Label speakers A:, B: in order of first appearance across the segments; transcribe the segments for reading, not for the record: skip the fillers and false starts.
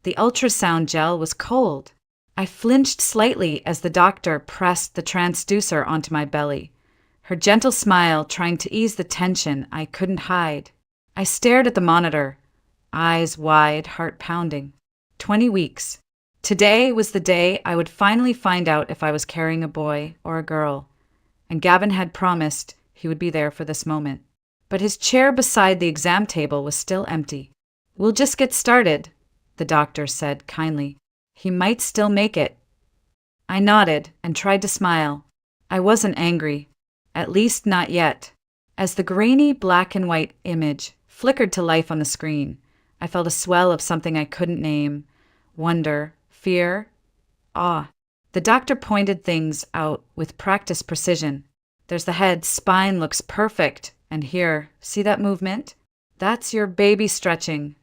A: The ultrasound gel was cold. I flinched slightly as the doctor pressed the transducer onto my belly, her gentle smile trying to ease the tension I couldn't hide. I stared at the monitor, eyes wide, heart pounding. 20 weeks. Today was the day I would finally find out if I was carrying a boy or a girl, and Gavin had promised he would be there for this moment. But his chair beside the exam table was still empty. "We'll just get started," the doctor said kindly. "He might still make it." I nodded and tried to smile. I wasn't angry, at least not yet. As the grainy black and white image flickered to life on the screen, I felt a swell of something I couldn't name. Wonder, fear, awe. The doctor pointed things out with practiced precision. "There's the head, spine looks perfect. And here, see that movement? That's your baby stretching."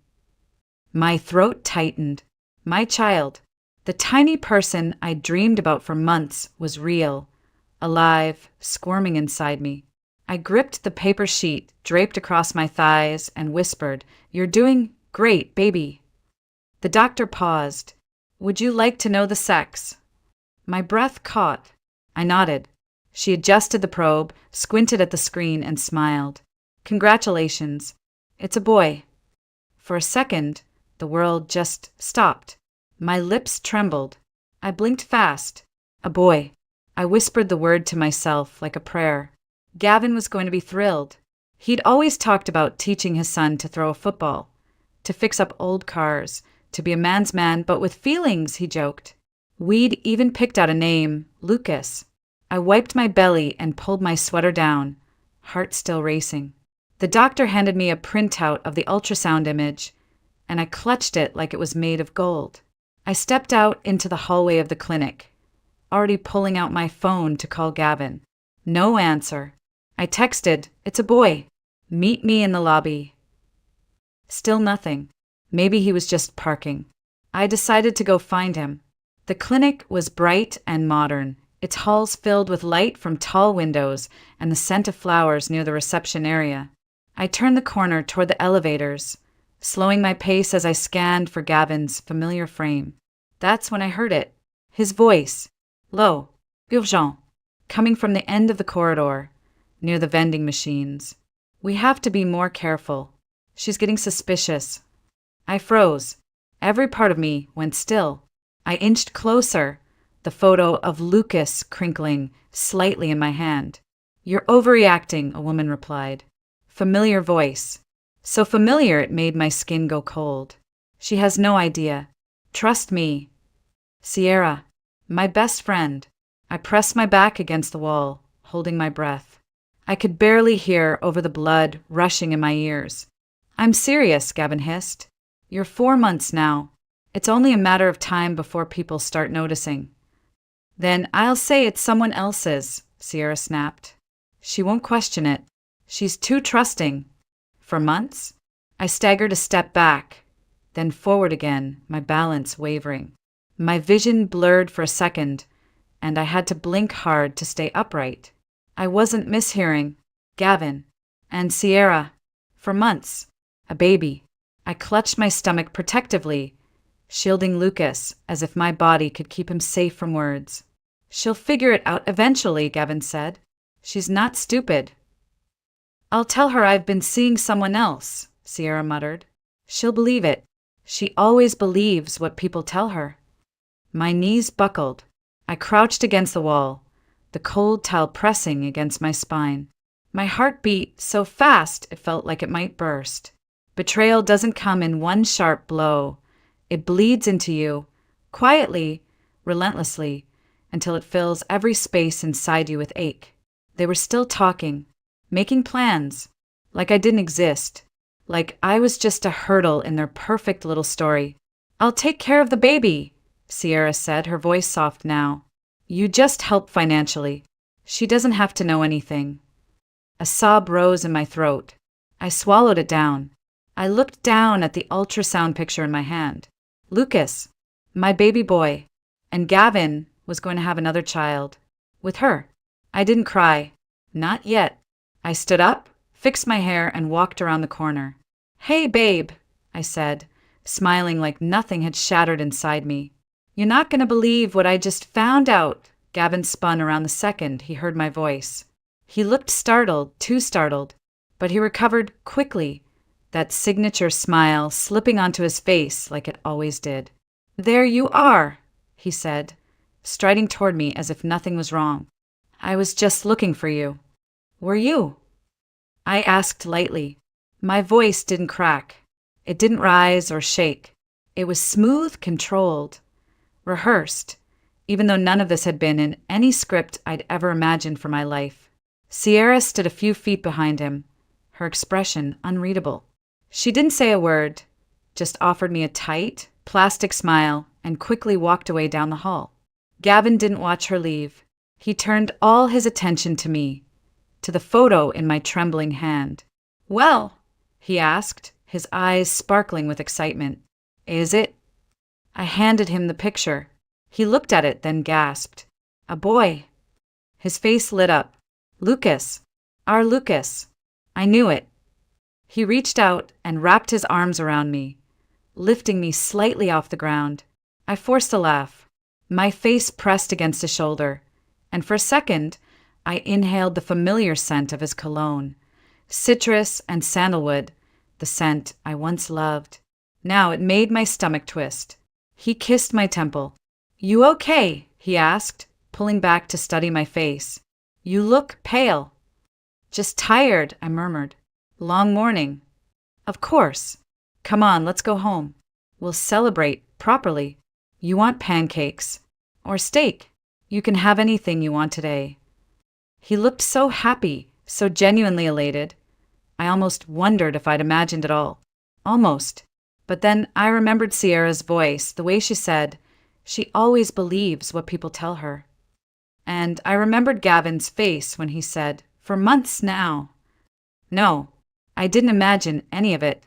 A: My throat tightened. My child, the tiny person I dreamed about for months, was real, alive, squirming inside me. I gripped the paper sheet draped across my thighs and whispered, "You're doing great, baby." The doctor paused. "Would you like to know the sex?" My breath caught. I nodded. She adjusted the probe, squinted at the screen, and smiled. "Congratulations. It's a boy." For a second, the world just stopped. My lips trembled. I blinked fast. A boy. I whispered the word to myself like a prayer. Gavin was going to be thrilled. He'd always talked about teaching his son to throw a football, to fix up old cars, to be a man's man, but with feelings, he joked. We'd even picked out a name, Lucas. I wiped my belly and pulled my sweater down, heart still racing. The doctor handed me a printout of the ultrasound image, and I clutched it like it was made of gold. I stepped out into the hallway of the clinic, already pulling out my phone to call Gavin. No answer. I texted, "It's a boy. Meet me in the lobby." Still nothing. Maybe he was just parking. I decided to go find him. The clinic was bright and modern, its halls filled with light from tall windows and the scent of flowers near the reception area. I turned the corner toward the elevators, slowing my pace as I scanned for Gavin's familiar frame. That's when I heard it. His voice, low, urgent, coming from the end of the corridor, near the vending machines. "We have to be more careful. She's getting suspicious." I froze. Every part of me went still. I inched closer, the photo of Lucas crinkling slightly in my hand. "You're overreacting," a woman replied. Familiar voice. So familiar it made my skin go cold. "She has no idea. Trust me." Sierra, my best friend. I pressed my back against the wall, holding my breath. I could barely hear over the blood rushing in my ears. "I'm serious," Gavin hissed. "You're 4 months now. It's only a matter of time before people start noticing." "Then I'll say it's someone else's," Sierra snapped. "She won't question it. She's too trusting." For months? I staggered a step back, then forward again, my balance wavering. My vision blurred for a second, and I had to blink hard to stay upright. I wasn't mishearing. Gavin. And Sierra. For months. A baby. I clutched my stomach protectively, shielding Lucas as if my body could keep him safe from words. "She'll figure it out eventually," Gavin said. "She's not stupid." "I'll tell her I've been seeing someone else," Sierra muttered. "She'll believe it. She always believes what people tell her." My knees buckled. I crouched against the wall, the cold towel pressing against my spine. My heart beat so fast it felt like it might burst. Betrayal doesn't come in one sharp blow. It bleeds into you, quietly, relentlessly, until it fills every space inside you with ache. They were still talking, making plans, like I didn't exist, like I was just a hurdle in their perfect little story. "I'll take care of the baby," Sierra said, her voice soft now. "You just help financially. She doesn't have to know anything." A sob rose in my throat. I swallowed it down. I looked down at the ultrasound picture in my hand. Lucas, my baby boy, and Gavin was going to have another child. With her. I didn't cry. Not yet. I stood up, fixed my hair, and walked around the corner. "Hey, babe," I said, smiling like nothing had shattered inside me. "You're not going to believe what I just found out." Gavin spun around the second he heard my voice. He looked startled, too startled, but he recovered quickly, that signature smile slipping onto his face like it always did. "There you are," he said, striding toward me as if nothing was wrong. "I was just looking for you." "Were you?" I asked lightly. My voice didn't crack. It didn't rise or shake. It was smooth, controlled, rehearsed, even though none of this had been in any script I'd ever imagined for my life. Sierra stood a few feet behind him, her expression unreadable. She didn't say a word, just offered me a tight, plastic smile and quickly walked away down the hall. Gavin didn't watch her leave. He turned all his attention to me, to the photo in my trembling hand. "Well?" he asked, his eyes sparkling with excitement. "Is it?" I handed him the picture. He looked at it, then gasped. "A boy." His face lit up. "Lucas. Our Lucas." I knew it. He reached out and wrapped his arms around me, lifting me slightly off the ground. I forced a laugh. My face pressed against his shoulder, and for a second, I inhaled the familiar scent of his cologne. Citrus and sandalwood, the scent I once loved. Now it made my stomach twist. He kissed my temple. "You okay?" he asked, pulling back to study my face. "You look pale." "Just tired," I murmured. "Long morning." "Of course. Come on, let's go home. We'll celebrate properly. You want pancakes or steak? You can have anything you want today." He looked so happy, so genuinely elated. I almost wondered if I'd imagined it all. Almost. But then I remembered Sierra's voice, the way she said, "She always believes what people tell her." And I remembered Gavin's face when he said, "For months now." No, I didn't imagine any of it.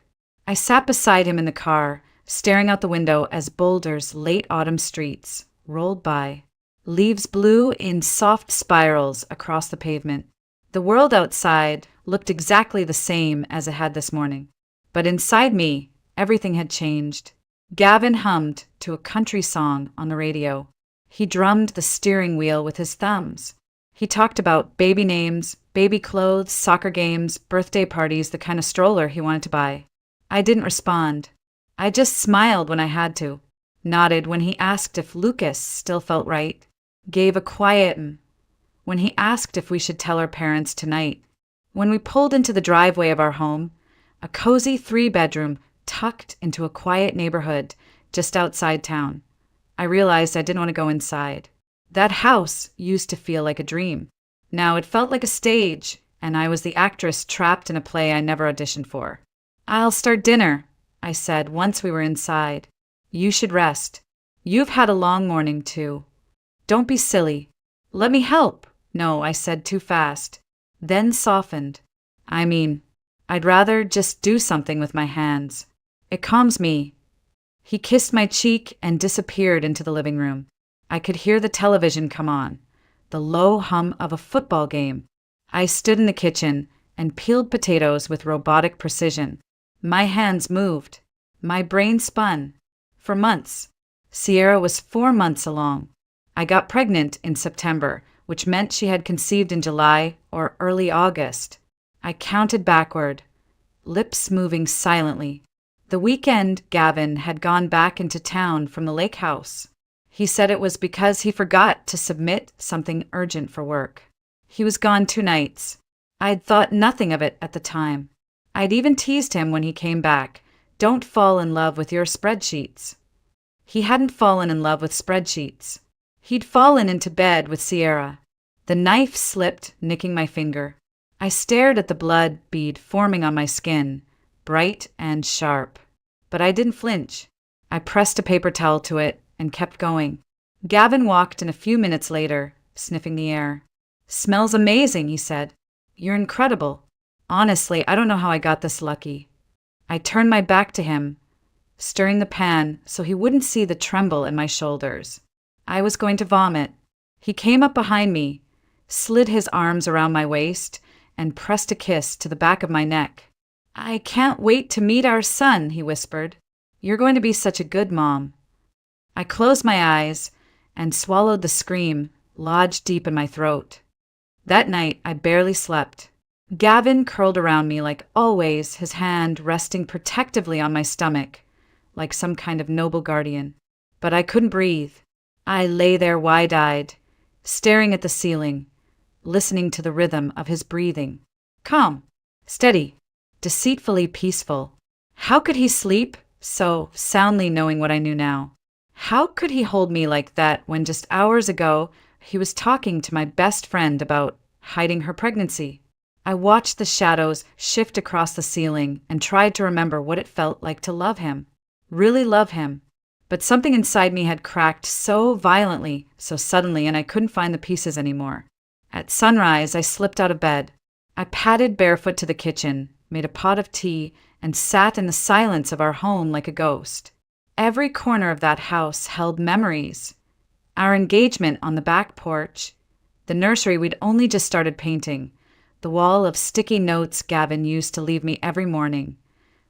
A: I sat beside him in the car, staring out the window as Boulder's late autumn streets rolled by. Leaves blew in soft spirals across the pavement. The world outside looked exactly the same as it had this morning. But inside me, everything had changed. Gavin hummed to a country song on the radio. He drummed the steering wheel with his thumbs. He talked about baby names, baby clothes, soccer games, birthday parties, the kind of stroller he wanted to buy. I didn't respond. I just smiled when I had to, nodded when he asked if Lucas still felt right, gave a quiet when he asked if we should tell our parents tonight. When we pulled into the driveway of our home, a cozy 3-bedroom tucked into a quiet neighborhood just outside town, I realized I didn't want to go inside. That house used to feel like a dream. Now it felt like a stage, and I was the actress trapped in a play I never auditioned for. "I'll start dinner," I said once we were inside. "You should rest. You've had a long morning, too. Don't be silly." "Let me help." "No," I said too fast. Then softened. I'd rather just do something with my hands. It calms me." He kissed my cheek and disappeared into the living room. I could hear the television come on, the low hum of a football game. I stood in the kitchen and peeled potatoes with robotic precision. My hands moved. My brain spun. For months. Sierra was 4 months along. I got pregnant in September, which meant she had conceived in July or early August. I counted backward, lips moving silently. The weekend, Gavin had gone back into town from the lake house. He said it was because he forgot to submit something urgent for work. He was gone 2 nights. I'd thought nothing of it at the time. I'd even teased him when he came back, "Don't fall in love with your spreadsheets." He hadn't fallen in love with spreadsheets. He'd fallen into bed with Sierra. The knife slipped, nicking my finger. I stared at the blood bead forming on my skin, bright and sharp. But I didn't flinch. I pressed a paper towel to it and kept going. Gavin walked in a few minutes later, sniffing the air. "Smells amazing," he said. "You're incredible. Honestly, I don't know how I got this lucky." I turned my back to him, stirring the pan so he wouldn't see the tremble in my shoulders. I was going to vomit. He came up behind me, slid his arms around my waist, and pressed a kiss to the back of my neck. "I can't wait to meet our son," he whispered. You're going to be such a good mom." I closed my eyes and swallowed the scream lodged deep in my throat. That night, I barely slept. Gavin curled around me like always, his hand resting protectively on my stomach, like some kind of noble guardian. But I couldn't breathe. I lay there wide-eyed, staring at the ceiling, listening to the rhythm of his breathing. Calm, steady, deceitfully peaceful. How could he sleep so soundly knowing what I knew now? How could he hold me like that when just hours ago he was talking to my best friend about hiding her pregnancy? I watched the shadows shift across the ceiling and tried to remember what it felt like to love him. Really love him. But something inside me had cracked so violently, so suddenly, and I couldn't find the pieces anymore. At sunrise, I slipped out of bed. I padded barefoot to the kitchen, made a pot of tea, and sat in the silence of our home like a ghost. Every corner of that house held memories. Our engagement on the back porch, the nursery we'd only just started painting, the wall of sticky notes Gavin used to leave me every morning,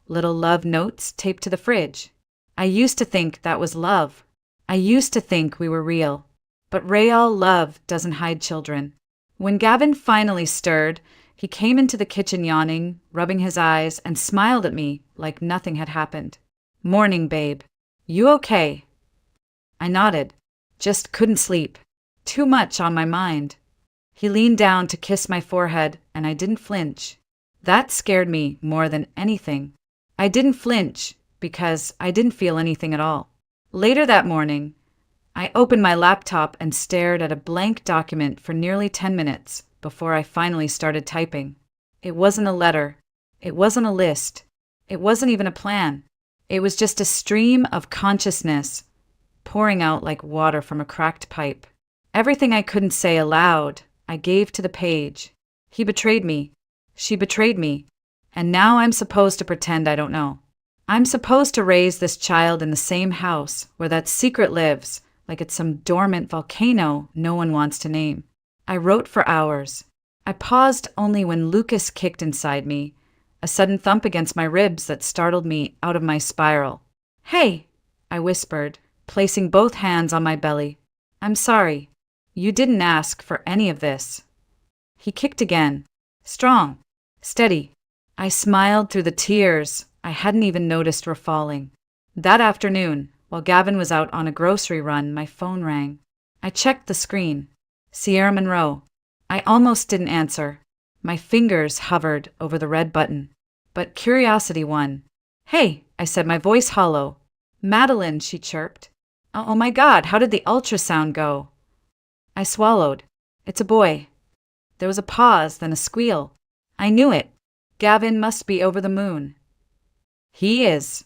A: little love notes taped to the fridge. I used to think that was love. I used to think we were real. But real love doesn't hide children. When Gavin finally stirred, he came into the kitchen yawning, rubbing his eyes, and smiled at me like nothing had happened. "Morning, babe. You okay?" I nodded. Just couldn't sleep. Too much on my mind. He leaned down to kiss my forehead, and I didn't flinch. That scared me more than anything. I didn't flinch because I didn't feel anything at all. Later that morning, I opened my laptop and stared at a blank document for nearly 10 minutes before I finally started typing. It wasn't a letter. It wasn't a list. It wasn't even a plan. It was just a stream of consciousness pouring out like water from a cracked pipe. Everything I couldn't say aloud, I gave to the page. He betrayed me. She betrayed me. And now I'm supposed to pretend I don't know. I'm supposed to raise this child in the same house where that secret lives, like it's some dormant volcano no one wants to name. I wrote for hours. I paused only when Lucas kicked inside me, a sudden thump against my ribs that startled me out of my spiral. "Hey," I whispered, placing both hands on my belly. "I'm sorry. You didn't ask for any of this." He kicked again. Strong. Steady. I smiled through the tears I hadn't even noticed were falling. That afternoon, while Gavin was out on a grocery run, my phone rang. I checked the screen. Sierra Monroe. I almost didn't answer. My fingers hovered over the red button. But curiosity won. "Hey," I said, my voice hollow. "Madeline," she chirped. "Oh my God, how did the ultrasound go?" I swallowed. "It's a boy." There was a pause, then a squeal. I knew it. Gavin must be over the moon. "He is."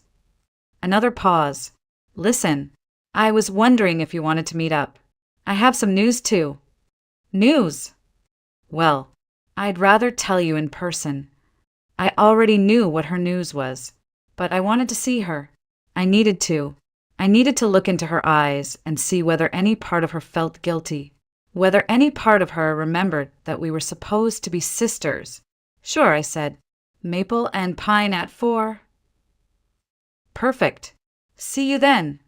A: Another pause. "Listen, I was wondering if you wanted to meet up. I have some news too." "News?" "Well, I'd rather tell you in person." I already knew what her news was, but I wanted to see her. I needed to. I needed to look into her eyes and see whether any part of her felt guilty, whether any part of her remembered that we were supposed to be sisters. "Sure," I said. "Maple and pine at 4. "Perfect. See you then."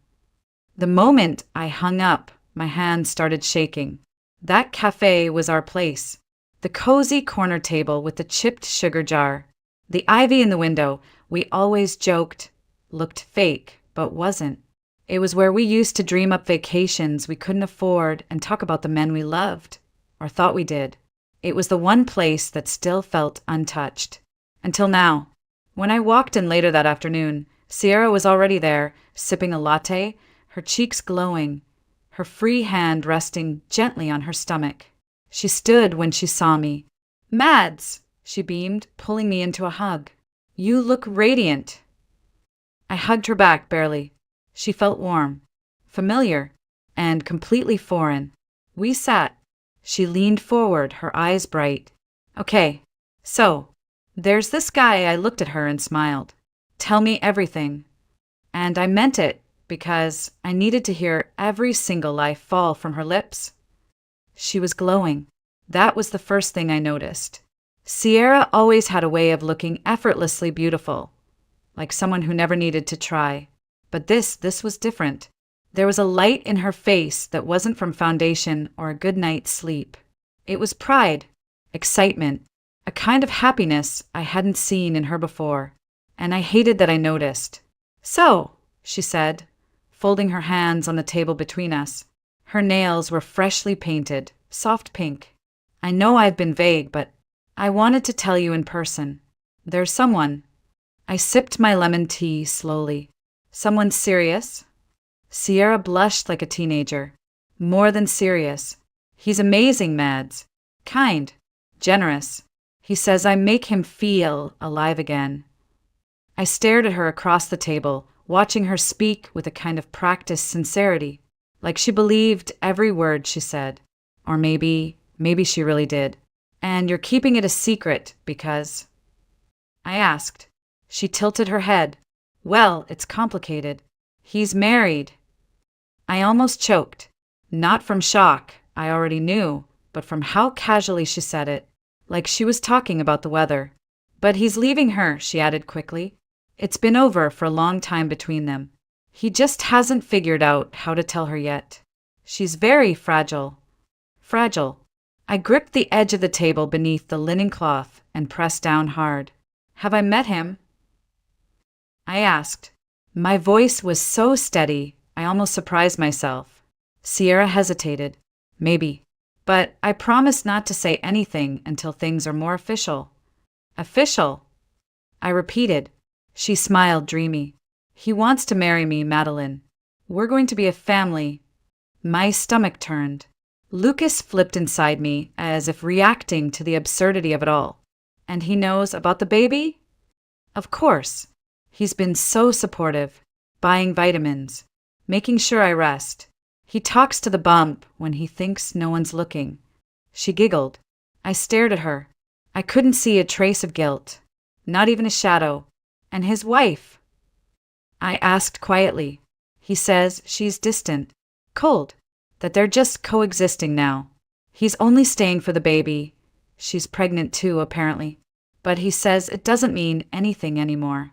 A: The moment I hung up, my hand started shaking. That cafe was our place. The cozy corner table with the chipped sugar jar. The ivy in the window, we always joked, looked fake, but wasn't. It was where we used to dream up vacations we couldn't afford and talk about the men we loved, or thought we did. It was the one place that still felt untouched. Until now. When I walked in later that afternoon, Sierra was already there, sipping a latte, her cheeks glowing, her free hand resting gently on her stomach. She stood when she saw me. "Mads!" she beamed, pulling me into a hug. "You look radiant." I hugged her back barely. She felt warm, familiar, and completely foreign. We sat. She leaned forward, her eyes bright. "Okay, so, there's this guy." I looked at her and smiled. "Tell me everything." And I meant it, because I needed to hear every single lie fall from her lips. She was glowing. That was the first thing I noticed. Sierra always had a way of looking effortlessly beautiful, like someone who never needed to try. But this was different. There was a light in her face that wasn't from foundation or a good night's sleep. It was pride, excitement, a kind of happiness I hadn't seen in her before, and I hated that I noticed. "So," she said, folding her hands on the table between us. Her nails were freshly painted, soft pink. "I know I've been vague, but I wanted to tell you in person. There's someone." I sipped my lemon tea slowly. "Someone serious?" Sierra blushed like a teenager. "More than serious. He's amazing, Mads. Kind. Generous. He says I make him feel alive again." I stared at her across the table, watching her speak with a kind of practiced sincerity, like she believed every word she said. Or maybe she really did. "And you're keeping it a secret because—" I asked. She tilted her head. "Well, it's complicated. He's married." I almost choked. Not from shock, I already knew, but from how casually she said it, like she was talking about the weather. "But he's leaving her," she added quickly. "It's been over for a long time between them. He just hasn't figured out how to tell her yet. She's very fragile." Fragile. I gripped the edge of the table beneath the linen cloth and pressed down hard. "Have I met him?" I asked. My voice was so steady, I almost surprised myself. Sierra hesitated. "Maybe. But I promise not to say anything until things are more official." "Official?" I repeated. She smiled dreamy. "He wants to marry me, Madeline. We're going to be a family." My stomach turned. Lucas flipped inside me as if reacting to the absurdity of it all. "And he knows about the baby?" "Of course. He's been so supportive, buying vitamins, making sure I rest. He talks to the bump when he thinks no one's looking." She giggled. I stared at her. I couldn't see a trace of guilt, not even a shadow. "And his wife?" I asked quietly. "He says she's distant, cold, that they're just coexisting now. He's only staying for the baby. She's pregnant too, apparently. But he says it doesn't mean anything anymore."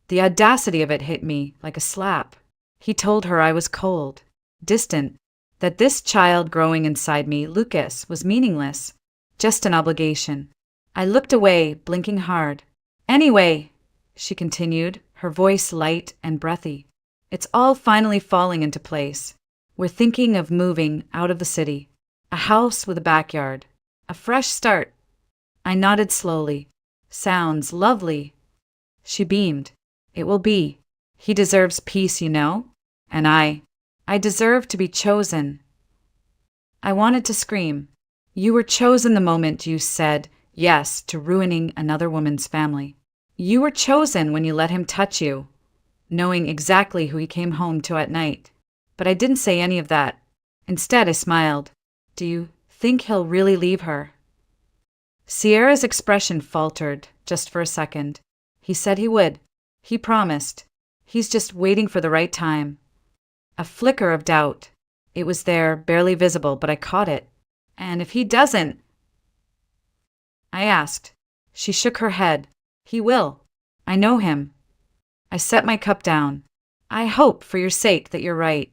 A: The audacity of it hit me like a slap. He told her I was cold, distant, that this child growing inside me, Lucas, was meaningless, just an obligation. I looked away, blinking hard. "Anyway," she continued, her voice light and breathy, "it's all finally falling into place. We're thinking of moving out of the city. A house with a backyard. A fresh start." I nodded slowly. "Sounds lovely." She beamed. "It will be. He deserves peace, you know. And I deserve to be chosen." I wanted to scream. "You were chosen the moment you said yes to ruining another woman's family. You were chosen when you let him touch you, knowing exactly who he came home to at night." But I didn't say any of that. Instead, I smiled. "Do you think he'll really leave her?" Sierra's expression faltered just for a second. "He said he would. He promised. He's just waiting for the right time." A flicker of doubt. It was there, barely visible, but I caught it. "And if he doesn't?" I asked. She shook her head. "He will. I know him." I set my cup down. "I hope, for your sake, that you're right."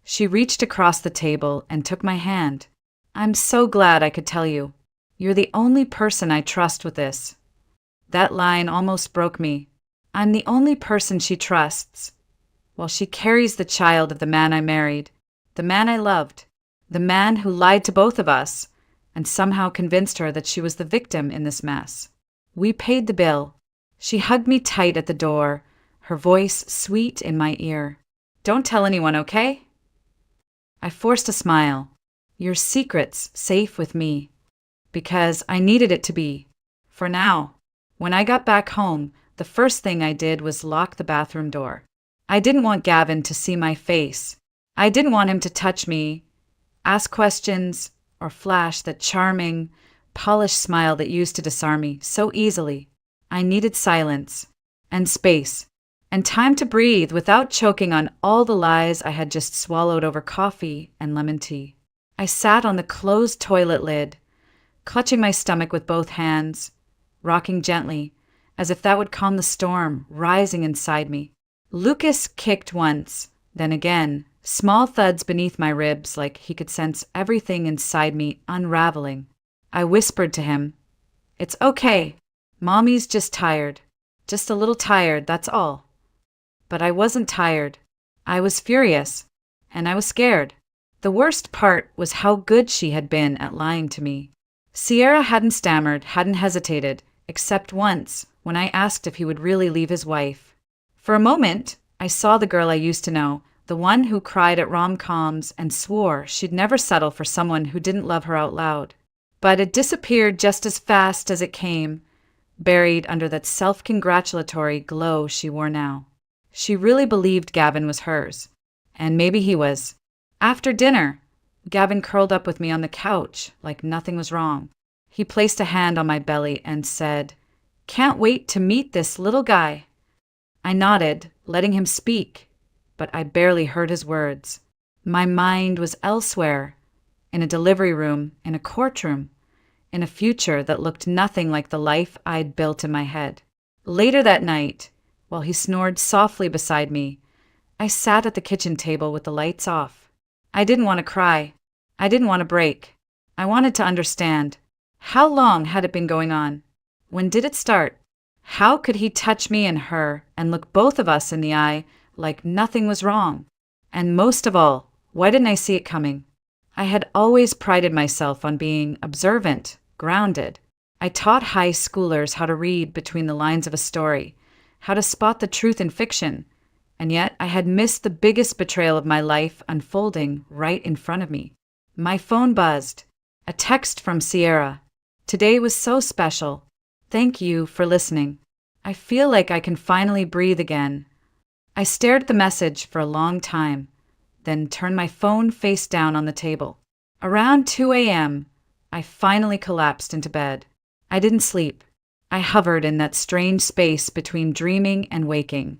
A: She reached across the table and took my hand. "I'm so glad I could tell you. You're the only person I trust with this." That line almost broke me. I'm the only person she trusts. While she carries the child of the man I married, the man I loved, the man who lied to both of us, and somehow convinced her that she was the victim in this mess. We paid the bill. She hugged me tight at the door, her voice sweet in my ear. "Don't tell anyone, okay?" I forced a smile. "Your secret's safe with me." Because I needed it to be. For now. When I got back home, the first thing I did was lock the bathroom door. I didn't want Gavin to see my face. I didn't want him to touch me, ask questions, or flash that charming, polished smile that used to disarm me so easily. I needed silence, and space, and time to breathe without choking on all the lies I had just swallowed over coffee and lemon tea. I sat on the closed toilet lid, clutching my stomach with both hands, rocking gently, as if that would calm the storm rising inside me. Lucas kicked once, then again, small thuds beneath my ribs like he could sense everything inside me unraveling. I whispered to him, "It's okay. Mommy's just tired. Just a little tired, that's all." But I wasn't tired. I was furious, and I was scared. The worst part was how good she had been at lying to me. Sierra hadn't stammered, hadn't hesitated, except once, when I asked if he would really leave his wife. For a moment, I saw the girl I used to know, the one who cried at rom-coms and swore she'd never settle for someone who didn't love her out loud. But it disappeared just as fast as it came, buried under that self-congratulatory glow she wore now. She really believed Gavin was hers. And maybe he was. After dinner, Gavin curled up with me on the couch like nothing was wrong. He placed a hand on my belly and said, "Can't wait to meet this little guy." I nodded, letting him speak, but I barely heard his words. My mind was elsewhere, in a delivery room, in a courtroom, in a future that looked nothing like the life I'd built in my head. Later that night, while he snored softly beside me, I sat at the kitchen table with the lights off. I didn't want to cry. I didn't want to break. I wanted to understand. How long had it been going on? When did it start? How could he touch me and her and look both of us in the eye like nothing was wrong? And most of all, why didn't I see it coming? I had always prided myself on being observant, grounded. I taught high schoolers how to read between the lines of a story, how to spot the truth in fiction, and yet I had missed the biggest betrayal of my life unfolding right in front of me. My phone buzzed. A text from Sierra. "Today was so special. Thank you for listening. I feel like I can finally breathe again." I stared at the message for a long time, then turned my phone face down on the table. Around 2 a.m., I finally collapsed into bed. I didn't sleep. I hovered in that strange space between dreaming and waking,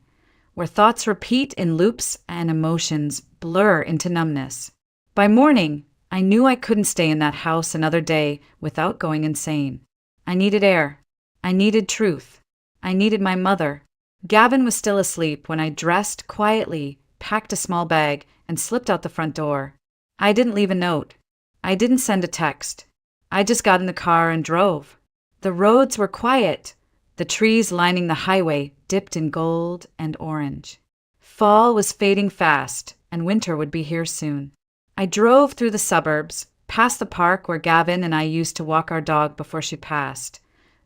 A: where thoughts repeat in loops and emotions blur into numbness. By morning, I knew I couldn't stay in that house another day without going insane. I needed air. I needed truth. I needed my mother. Gavin was still asleep when I dressed quietly, packed a small bag, and slipped out the front door. I didn't leave a note. I didn't send a text. I just got in the car and drove. The roads were quiet. The trees lining the highway dipped in gold and orange. Fall was fading fast, and winter would be here soon. I drove through the suburbs, past the park where Gavin and I used to walk our dog before she passed,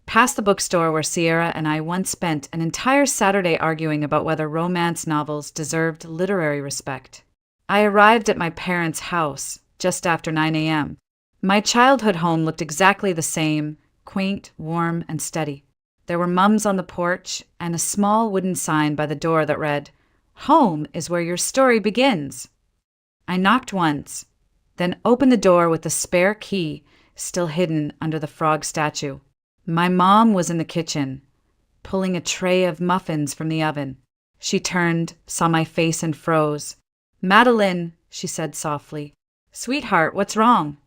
A: past the bookstore where Sierra and I once spent an entire Saturday arguing about whether romance novels deserved literary respect. I arrived at my parents' house just after 9 a.m. My childhood home looked exactly the same, quaint, warm, and steady. There were mums on the porch and a small wooden sign by the door that read, "Home is where your story begins." I knocked once, then opened the door with the spare key still hidden under the frog statue. My mom was in the kitchen, pulling a tray of muffins from the oven. She turned, saw my face, and froze. "Madeline," she said softly. "Sweetheart, what's wrong?"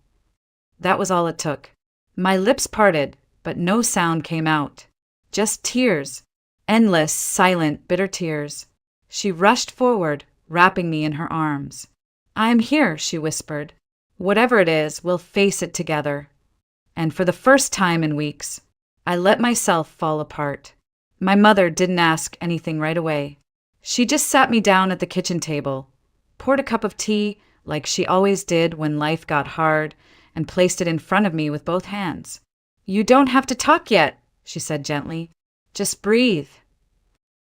A: That was all it took. My lips parted, but no sound came out. Just tears. Endless, silent, bitter tears. She rushed forward, wrapping me in her arms. "I'm here," she whispered. "Whatever it is, we'll face it together." And for the first time in weeks, I let myself fall apart. My mother didn't ask anything right away. She just sat me down at the kitchen table, poured a cup of tea like she always did when life got hard, and placed it in front of me with both hands. "You don't have to talk yet," she said gently. "Just breathe."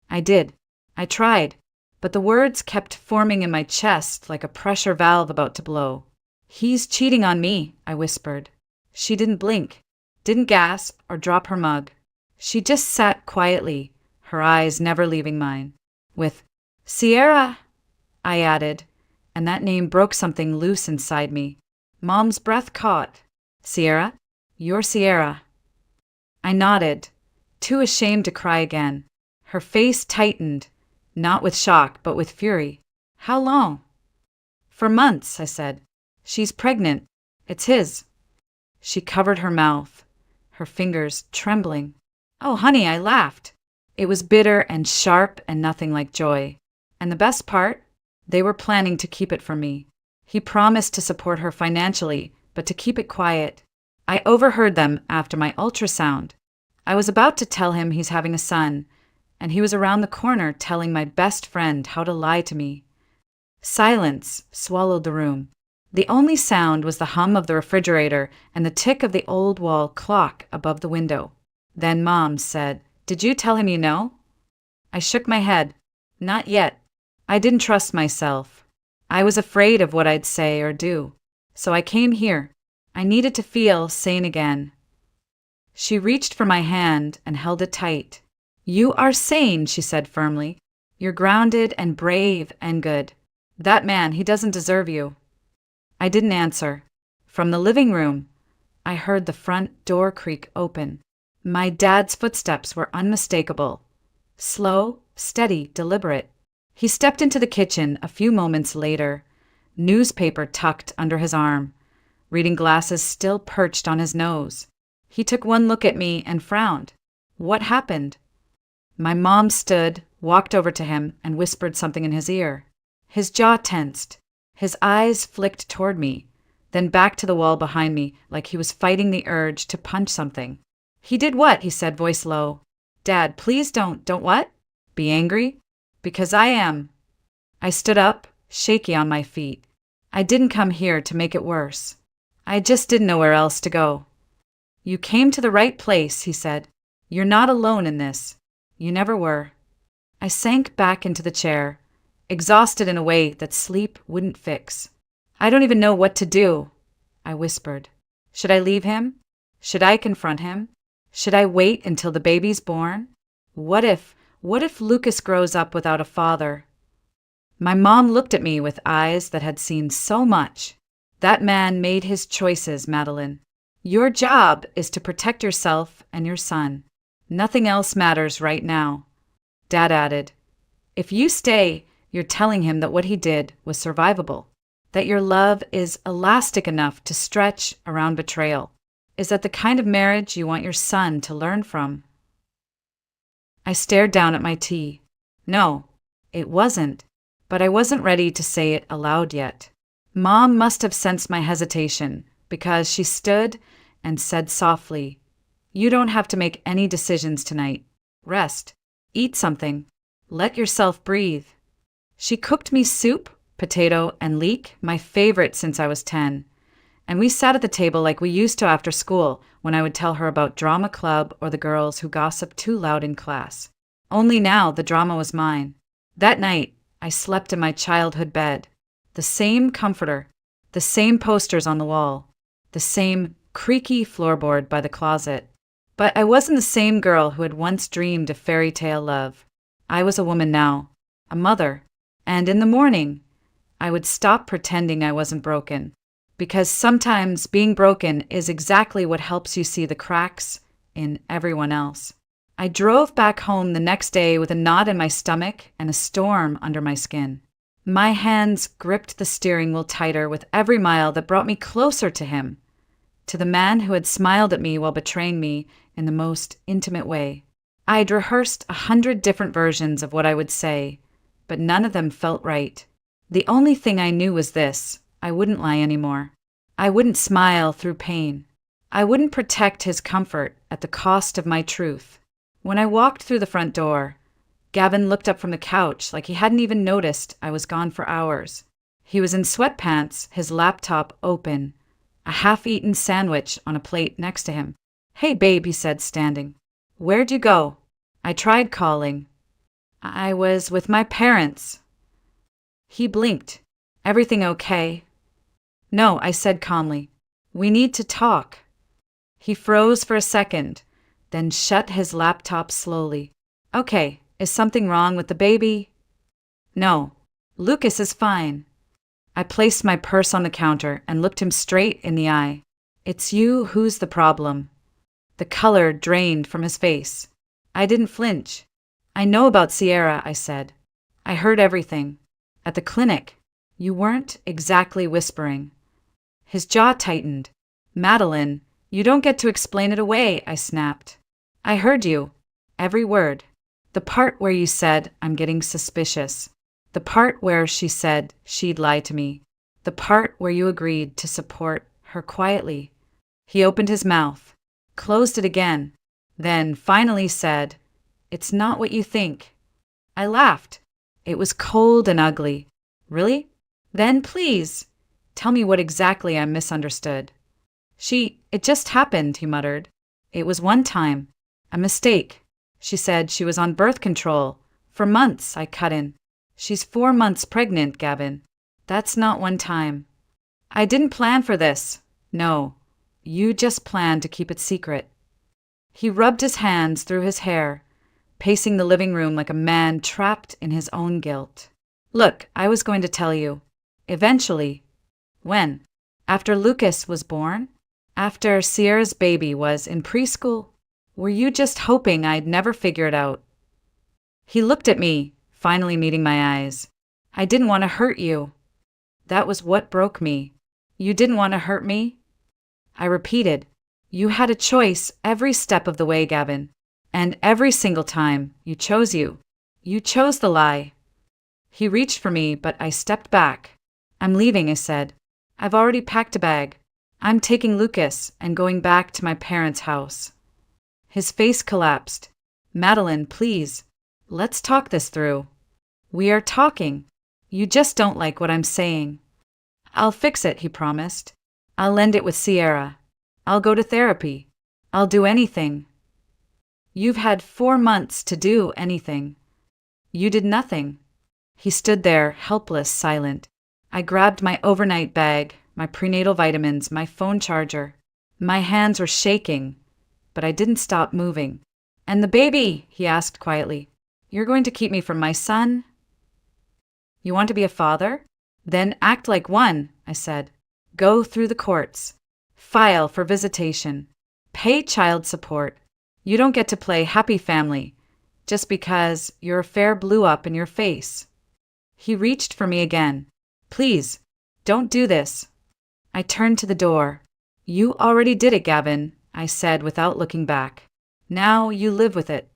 A: I did. I tried, but the words kept forming in my chest like a pressure valve about to blow. "He's cheating on me," I whispered. She didn't blink, didn't gasp or drop her mug. She just sat quietly, her eyes never leaving mine. With "Sierra," I added, and that name broke something loose inside me. Mom's breath caught. "Sierra? You're Sierra." I nodded, too ashamed to cry again. Her face tightened, not with shock, but with fury. "How long?" "For months," I said. "She's pregnant. It's his." She covered her mouth, her fingers trembling. "Oh, honey," I laughed. It was bitter and sharp and nothing like joy. And the best part? They were planning to keep it from me. He promised to support her financially, but to keep it quiet. I overheard them after my ultrasound. I was about to tell him he's having a son, and he was around the corner telling my best friend how to lie to me. Silence swallowed the room. The only sound was the hum of the refrigerator and the tick of the old wall clock above the window. Then Mom said, "Did you tell him you know?" I shook my head. Not yet. I didn't trust myself. I was afraid of what I'd say or do. So I came here. I needed to feel sane again. She reached for my hand and held it tight. "You are sane," she said firmly. "You're grounded and brave and good. That man, he doesn't deserve you." I didn't answer. From the living room, I heard the front door creak open. My dad's footsteps were unmistakable. Slow, steady, deliberate. He stepped into the kitchen a few moments later, newspaper tucked under his arm, reading glasses still perched on his nose. He took one look at me and frowned. What happened? My mom stood, walked over to him, and whispered something in his ear. His jaw tensed. His eyes flicked toward me, then back to the wall behind me like he was fighting the urge to punch something. "He did what?" he said, voice low. "Dad, please don't what? Be angry?" "Because I am." I stood up, shaky on my feet. I didn't come here to make it worse. I just didn't know where else to go. "You came to the right place," he said. "You're not alone in this. You never were." I sank back into the chair, exhausted in a way that sleep wouldn't fix. "I don't even know what to do," I whispered. "Should I leave him? Should I confront him? Should I wait until the baby's born? What if Lucas grows up without a father?" My mom looked at me with eyes that had seen so much. "That man made his choices, Madeline. Your job is to protect yourself and your son. Nothing else matters right now." Dad added, "If you stay, you're telling him that what he did was survivable, that your love is elastic enough to stretch around betrayal. Is that the kind of marriage you want your son to learn from?" I stared down at my tea. No, it wasn't, but I wasn't ready to say it aloud yet. Mom must have sensed my hesitation because she stood and said softly, "You don't have to make any decisions tonight. Rest. Eat something. Let yourself breathe." She cooked me soup, potato, and leek, my favorite since I was 10. And we sat at the table like we used to after school when I would tell her about drama club or the girls who gossiped too loud in class. Only now the drama was mine. That night, I slept in my childhood bed. The same comforter, the same posters on the wall, the same creaky floorboard by the closet. But I wasn't the same girl who had once dreamed of fairy tale love. I was a woman now, a mother, and in the morning, I would stop pretending I wasn't broken, because sometimes being broken is exactly what helps you see the cracks in everyone else. I drove back home the next day with a knot in my stomach and a storm under my skin. My hands gripped the steering wheel tighter with every mile that brought me closer to him, to the man who had smiled at me while betraying me in the most intimate way. I'd rehearsed 100 different versions of what I would say, but none of them felt right. The only thing I knew was this: I wouldn't lie anymore. I wouldn't smile through pain. I wouldn't protect his comfort at the cost of my truth. When I walked through the front door, Gavin looked up from the couch like he hadn't even noticed I was gone for hours. He was in sweatpants, his laptop open, a half-eaten sandwich on a plate next to him. "Hey, babe," he said, standing. "Where'd you go?" I tried calling. "I was with my parents." He blinked. "Everything okay?" "No," I said calmly. "We need to talk." He froze for a second, then shut his laptop slowly. "Okay, is something wrong with the baby?" "No, Lucas is fine." I placed my purse on the counter and looked him straight in the eye. "It's you who's the problem." The color drained from his face. I didn't flinch. "I know about Sierra," I said. "I heard everything. At the clinic, you weren't exactly whispering." His jaw tightened. "Madeline, you don't get to explain it away," I snapped. "I heard you. Every word. The part where you said, I'm getting suspicious. The part where she said she'd lie to me. The part where you agreed to support her quietly. He opened his mouth, closed it again, then finally said, It's not what you think. I laughed. It was cold and ugly. Really? Then please, tell me what exactly I misunderstood. It just happened, he muttered. It was one time. A mistake. She said she was on birth control. For months, I cut in. She's 4 months pregnant, Gavin. That's not one time. I didn't plan for this. No. You just planned to keep it secret. He rubbed his hands through his hair, pacing the living room like a man trapped in his own guilt. Look, I was going to tell you. Eventually. When? After Lucas was born? After Sierra's baby was in preschool? Were you just hoping I'd never figure it out? He looked at me, finally meeting my eyes. I didn't want to hurt you. That was what broke me. You didn't want to hurt me? I repeated, You had a choice every step of the way, Gavin. And every single time, you chose you. You chose the lie. He reached for me, but I stepped back. I'm leaving, I said. I've already packed a bag. I'm taking Lucas and going back to my parents' house. His face collapsed. Madeline, please. Let's talk this through. We are talking. You just don't like what I'm saying. I'll fix it, he promised. I'll end it with Sierra. I'll go to therapy. I'll do anything. You've had 4 months to do anything. You did nothing. He stood there, helpless, silent. I grabbed my overnight bag, my prenatal vitamins, my phone charger. My hands were shaking, but I didn't stop moving. And the baby, he asked quietly. You're going to keep me from my son? You want to be a father? Then act like one, I said. Go through the courts. File for visitation. Pay child support. You don't get to play happy family just because your affair blew up in your face. He reached for me again. Please, don't do this. I turned to the door. You already did it, Gavin, I said without looking back. Now you live with it.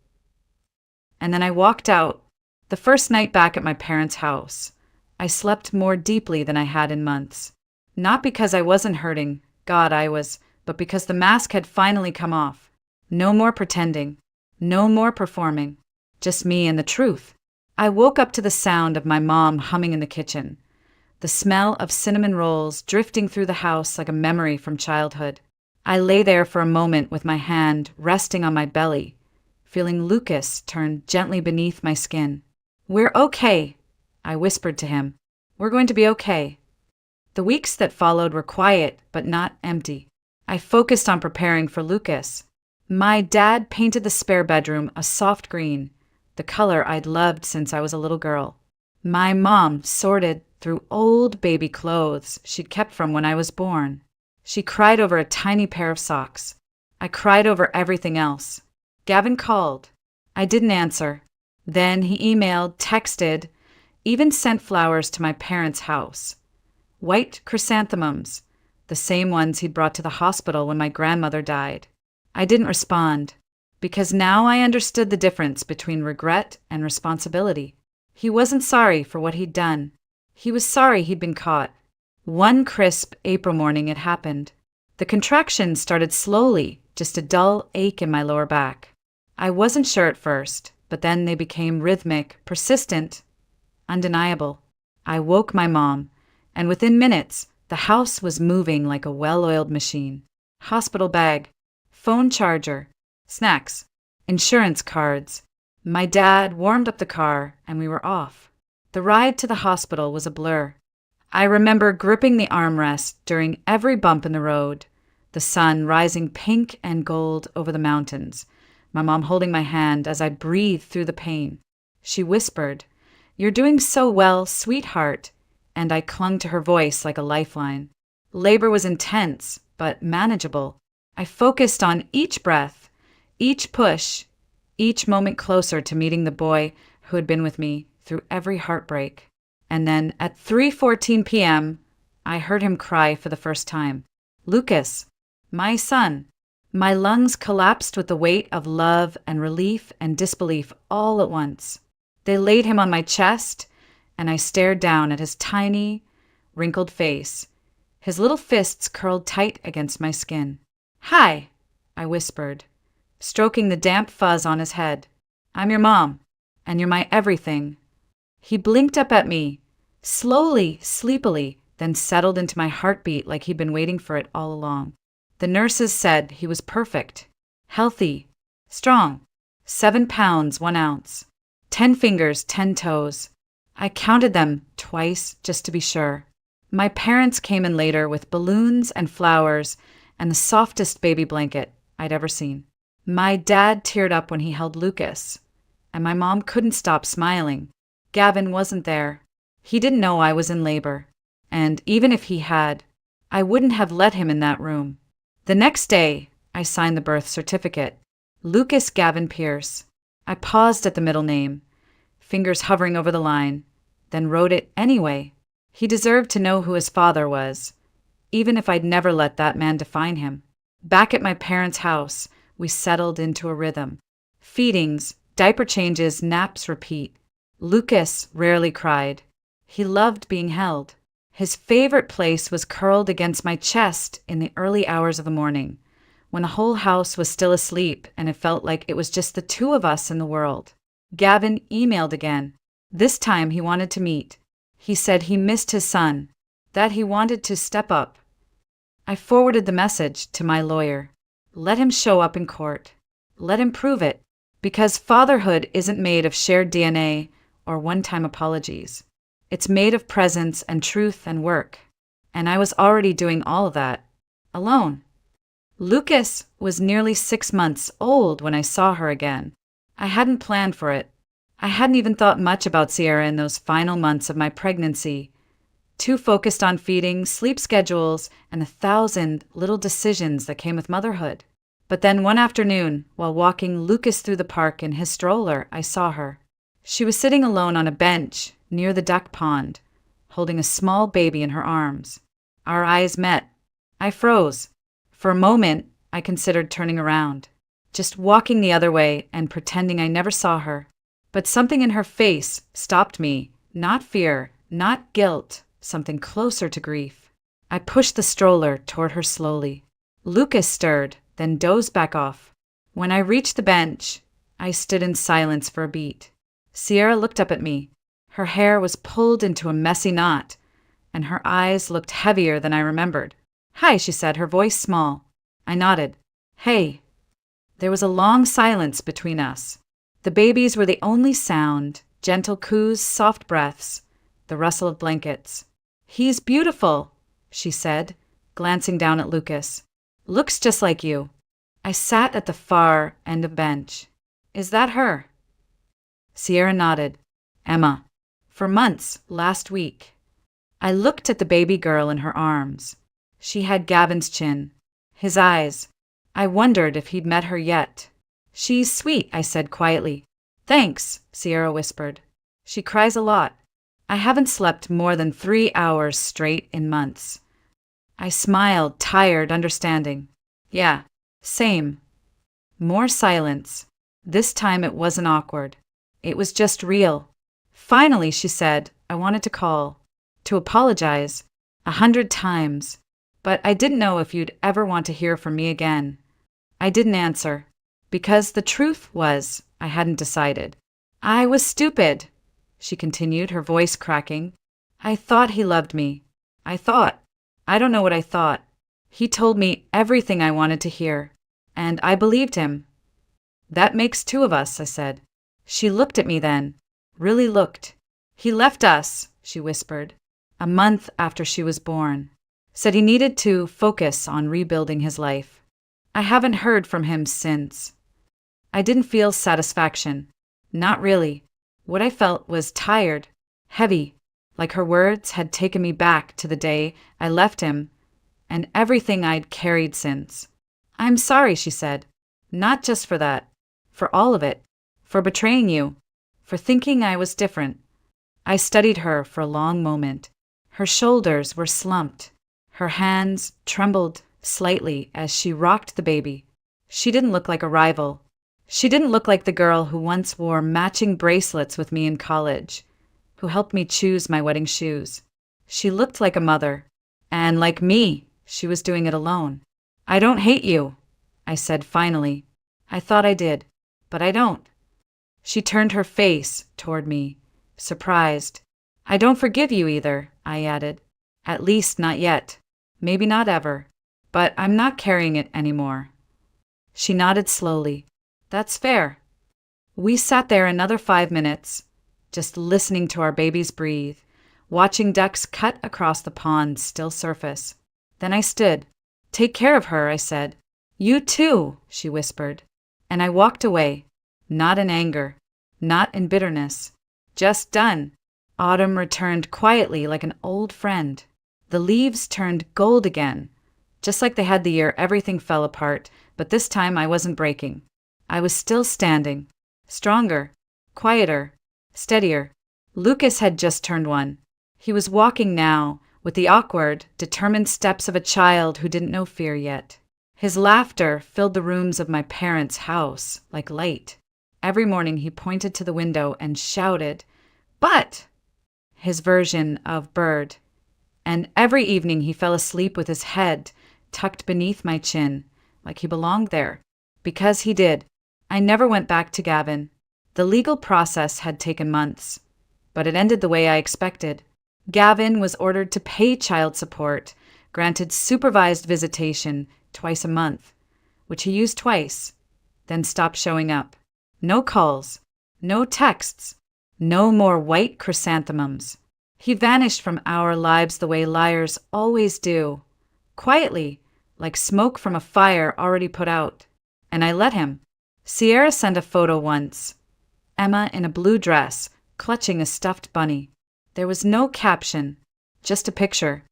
A: And then I walked out. The first night back at my parents' house, I slept more deeply than I had in months. Not because I wasn't hurting, God, I was, but because the mask had finally come off. No more pretending. No more performing. Just me and the truth. I woke up to the sound of my mom humming in the kitchen. The smell of cinnamon rolls drifting through the house like a memory from childhood. I lay there for a moment with my hand resting on my belly, feeling Lucas turn gently beneath my skin. We're okay, I whispered to him. We're going to be okay. The weeks that followed were quiet, but not empty. I focused on preparing for Lucas. My dad painted the spare bedroom a soft green, the color I'd loved since I was a little girl. My mom sorted through old baby clothes she'd kept from when I was born. She cried over a tiny pair of socks. I cried over everything else. Gavin called. I didn't answer. Then he emailed, texted, even sent flowers to my parents' house. White chrysanthemums, the same ones he'd brought to the hospital when my grandmother died. I didn't respond, because now I understood the difference between regret and responsibility. He wasn't sorry for what he'd done. He was sorry he'd been caught. One crisp April morning it happened. The contractions started slowly, just a dull ache in my lower back. I wasn't sure at first, but then they became rhythmic, persistent, undeniable. I woke my mom, and within minutes, the house was moving like a well-oiled machine. Hospital bag, phone charger, snacks, insurance cards. My dad warmed up the car, and we were off. The ride to the hospital was a blur. I remember gripping the armrest during every bump in the road, the sun rising pink and gold over the mountains, my mom holding my hand as I breathed through the pain. She whispered, "You're doing so well, sweetheart," and I clung to her voice like a lifeline. Labor was intense, but manageable. I focused on each breath, each push, each moment closer to meeting the boy who had been with me through every heartbreak. And then at 3:14 p.m., I heard him cry for the first time. Lucas, my son, My lungs collapsed with the weight of love and relief and disbelief all at once. They laid him on my chest, and I stared down at his tiny, wrinkled face. His little fists curled tight against my skin. "Hi," I whispered, stroking the damp fuzz on his head. "I'm your mom, and you're my everything." He blinked up at me, slowly, sleepily, then settled into my heartbeat like he'd been waiting for it all along. The nurses said he was perfect, healthy, strong, 7 pounds, 1 ounce, 10 fingers, 10 toes. I counted them twice just to be sure. My parents came in later with balloons and flowers and the softest baby blanket I'd ever seen. My dad teared up when he held Lucas, and my mom couldn't stop smiling. Gavin wasn't there. He didn't know I was in labor, and even if he had, I wouldn't have let him in that room. The next day, I signed the birth certificate. Lucas Gavin Pierce. I paused at the middle name, fingers hovering over the line, then wrote it anyway. He deserved to know who his father was, even if I'd never let that man define him. Back at my parents' house, we settled into a rhythm. Feedings, diaper changes, naps repeat. Lucas rarely cried. He loved being held. His favorite place was curled against my chest in the early hours of the morning, when the whole house was still asleep and it felt like it was just the two of us in the world. Gavin emailed again. This time he wanted to meet. He said he missed his son, that he wanted to step up. I forwarded the message to my lawyer. Let him show up in court. Let him prove it, because fatherhood isn't made of shared DNA or one-time apologies. It's made of presence and truth and work, and I was already doing all of that, alone. Lucas was nearly 6 months old when I saw her again. I hadn't planned for it. I hadn't even thought much about Sierra in those final months of my pregnancy, too focused on feeding, sleep schedules, and 1,000 little decisions that came with motherhood. But then one afternoon, while walking Lucas through the park in his stroller, I saw her. She was sitting alone on a bench near the duck pond, holding a small baby in her arms. Our eyes met. I froze. For a moment, I considered turning around, just walking the other way and pretending I never saw her. But something in her face stopped me. Not fear, not guilt, something closer to grief. I pushed the stroller toward her slowly. Lucas stirred, then dozed back off. When I reached the bench, I stood in silence for a beat. Sierra looked up at me. Her hair was pulled into a messy knot, and her eyes looked heavier than I remembered. "Hi," she said, her voice small. I nodded. "Hey." There was a long silence between us. The babies were the only sound, gentle coos, soft breaths, the rustle of blankets. "He's beautiful," she said, glancing down at Lucas. "Looks just like you." I sat at the far end of the bench. "Is that her?" Sierra nodded. "Emma. For months, last week." I looked at the baby girl in her arms. She had Gavin's chin, his eyes. I wondered if he'd met her yet. "She's sweet," I said quietly. "Thanks," Sierra whispered. "She cries a lot. I haven't slept more than 3 hours straight in months." I smiled, tired, understanding. "Yeah, same." More silence. This time it wasn't awkward. It was just real. Finally, she said, "I wanted to call, to apologize, 100 times, but I didn't know if you'd ever want to hear from me again." I didn't answer, because the truth was I hadn't decided. "I was stupid," she continued, her voice cracking. "I thought he loved me. I don't know what I thought. He told me everything I wanted to hear, and I believed him." "That makes 2 of us," I said. She looked at me then, really looked. "He left us," she whispered, "a month after she was born. Said he needed to focus on rebuilding his life. I haven't heard from him since." I didn't feel satisfaction. Not really. What I felt was tired, heavy, like her words had taken me back to the day I left him and everything I'd carried since. "I'm sorry," she said. "Not just for that. For all of it. For betraying you. For thinking I was different." I studied her for a long moment. Her shoulders were slumped. Her hands trembled slightly as she rocked the baby. She didn't look like a rival. She didn't look like the girl who once wore matching bracelets with me in college, who helped me choose my wedding shoes. She looked like a mother. And like me, she was doing it alone. "I don't hate you," I said finally. I thought I did, but I don't. She turned her face toward me, surprised. "I don't forgive you either," I added. "At least not yet. Maybe not ever. But I'm not carrying it anymore." She nodded slowly. "That's fair." We sat there another 5 minutes, just listening to our babies breathe, watching ducks cut across the pond's still surface. Then I stood. "Take care of her," I said. "You too," she whispered. And I walked away, not in anger, not in bitterness. Just done. Autumn returned quietly like an old friend. The leaves turned gold again. Just like they had the year everything fell apart, but this time I wasn't breaking. I was still standing. Stronger, quieter, steadier. Lucas had just turned 1. He was walking now, with the awkward, determined steps of a child who didn't know fear yet. His laughter filled the rooms of my parents' house like light. Every morning he pointed to the window and shouted, "But!" his version of bird. And every evening he fell asleep with his head tucked beneath my chin, like he belonged there. Because he did. I never went back to Gavin. The legal process had taken months, but it ended the way I expected. Gavin was ordered to pay child support, granted supervised visitation twice a month, which he used twice, then stopped showing up. No calls, no texts, no more white chrysanthemums. He vanished from our lives the way liars always do, quietly, like smoke from a fire already put out. And I let him. Sierra sent a photo once. Emma in a blue dress, clutching a stuffed bunny. There was no caption, just a picture.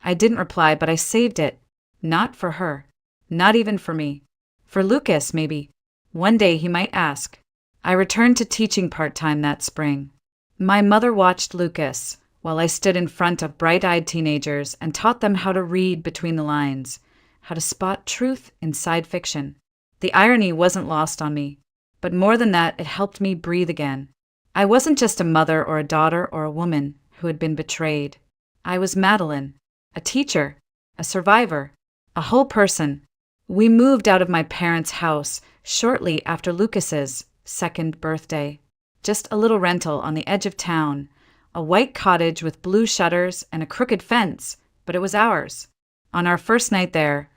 A: I didn't reply, but I saved it. Not for her. Not even for me. For Lucas, maybe. One day he might ask. I returned to teaching part-time that spring. My mother watched Lucas while I stood in front of bright-eyed teenagers and taught them how to read between the lines, how to spot truth inside fiction. The irony wasn't lost on me, but more than that, it helped me breathe again. I wasn't just a mother or a daughter or a woman who had been betrayed. I was Madeline, a teacher, a survivor, a whole person. We moved out of my parents' house shortly after Lucas's 2nd birthday. Just a little rental on the edge of town, a white cottage with blue shutters and a crooked fence, but it was ours. On our first night there,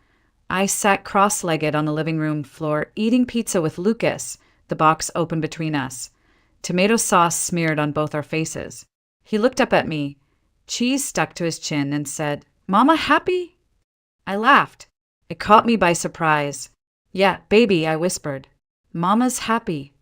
A: I sat cross-legged on the living room floor eating pizza with Lucas, the box open between us, tomato sauce smeared on both our faces. He looked up at me, cheese stuck to his chin, and said, "Mama happy?" I laughed. It caught me by surprise. "Yeah, baby," I whispered. "Mama's happy."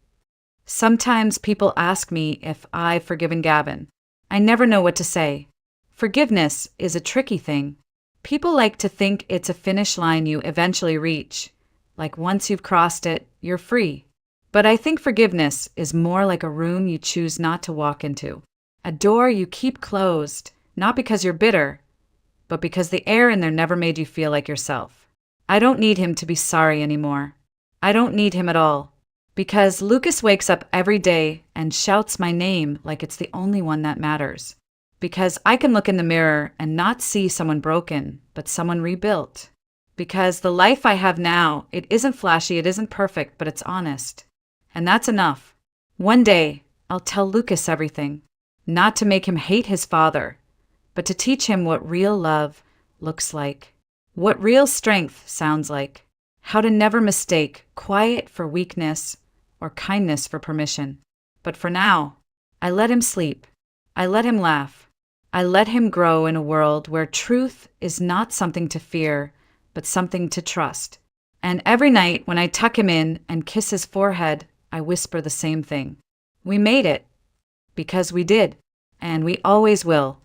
A: Sometimes people ask me if I've forgiven Gavin. I never know what to say. Forgiveness is a tricky thing. People like to think it's a finish line you eventually reach. Like once you've crossed it, you're free. But I think forgiveness is more like a room you choose not to walk into. A door you keep closed, not because you're bitter, but because the air in there never made you feel like yourself. I don't need him to be sorry anymore. I don't need him at all. Because Lucas wakes up every day and shouts my name like it's the only one that matters. Because I can look in the mirror and not see someone broken, but someone rebuilt. Because the life I have now, it isn't flashy, it isn't perfect, but it's honest. And that's enough. One day, I'll tell Lucas everything. Not to make him hate his father, but to teach him what real love looks like. What real strength sounds like. How to never mistake quiet for weakness or kindness for permission. But for now, I let him sleep. I let him laugh. I let him grow in a world where truth is not something to fear, but something to trust. And every night when I tuck him in and kiss his forehead, I whisper the same thing. We made it. Because we did. And we always will.